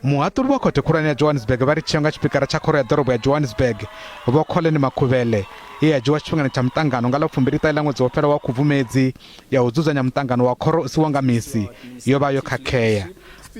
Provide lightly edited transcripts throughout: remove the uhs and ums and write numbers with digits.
muhaṱuli wa khothe khulwane ya Johannesburg vha ri tsheo nga tshipikara tsha khoro ya ḓorobo ya Johannesburg Vho-Kholeni Makhuvhele ye ya dzhiiwa tshifhingani tsha muṱangano nga ḽa 29 ḽa ṅwedzi wo fhela wa Khubvumedzi ya u dzudzanya muṱangano wa khoro u si wa nga misi yo vha yo khakhea.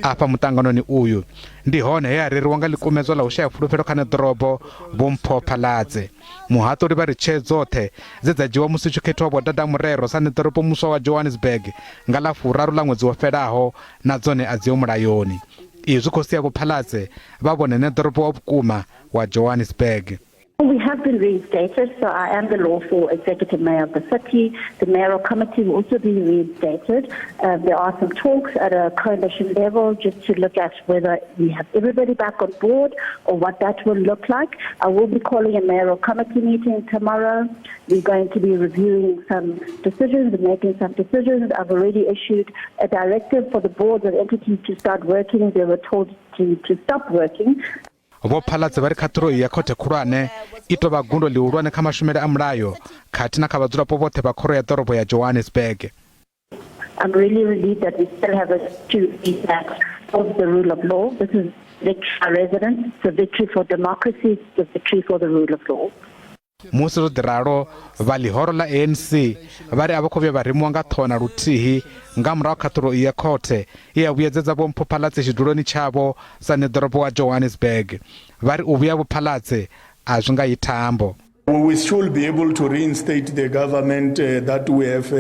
Afha muṱanganoni uyu ndi hone he a reriwa nga ḽikumedzwa ḽa u shaya fulufhelo kha nedorobo Vho-Mpho Phalatse. Muhaṱuli vha ri tshea dzoṱhe dze dza dzhiiwa musi tshi khethiwa Vho-Dada Morero sa nedorobo muswa wa Johannesburg nga ḽa 3 ḽa ṅwedzi wo fhelaho na dzone a dziho mulayoni. Izwi khou sia Vho-Phalatse vha vhone nedorobo wa vhukuma wa Johannesburg. We have been reinstated, so I am the lawful executive mayor of the city. The mayoral committee will also be reinstated. There are some talks at a coalition level just to look at whether we have everybody back on board or what that will look like. I will be calling a mayoral committee meeting tomorrow. We're going to be reviewing some decisions and making some decisions. I've already issued a directive for the boards and entities to start working. They were told to stop working. Vho-Phalatse vha ri khaṱulo ya khothe khulwane I tou vha gundo ḽihulwane kha mashumele a mulayo khathihi na kha vhadzulapo vhoṱhe vha khoro ya ḓorobo ya Johannesburg. I'm really relieved that we still have a victory that of the rule of law. This is victory for residents, it's a victory for democracy, it's a victory for the rule of law. Musi ro ḓiralo vha lihoro ḽa ANC vha ri a vha khou vhuya vha remiwa nga ṱhoho na luthihi nga murahu khaṱulo ya khothe ye ya vhuyedzedza Vho-Mpho Phalatse tshiduloni tshavho sa nedorobo wa Johannesburg. Vha ri u vhuya Vho-Phalatse a zwi nga ithambo. We should be able to reinstate the government that we have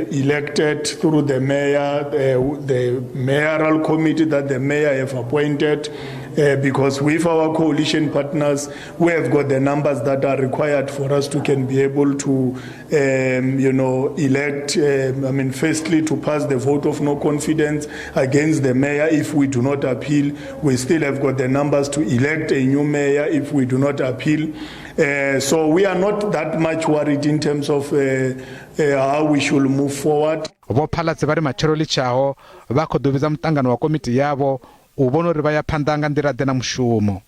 elected through the mayor, the mayoral committee that the mayor have appointed, because with our coalition partners, we have got the numbers that are required for us to can be able to, elect, firstly to pass the vote of no confidence against the mayor. If we do not appeal, we still have got the numbers to elect a new mayor if we do not appeal. So we are not that much worried in terms of how we should move forward. Vho-Phalatse vha ri matshelo ḽitshaho vha khou ḓo vhidza muṱangano wa komiti yavho u vhona uri vha ya phanḓa nga nḓila ḓe na mushumo.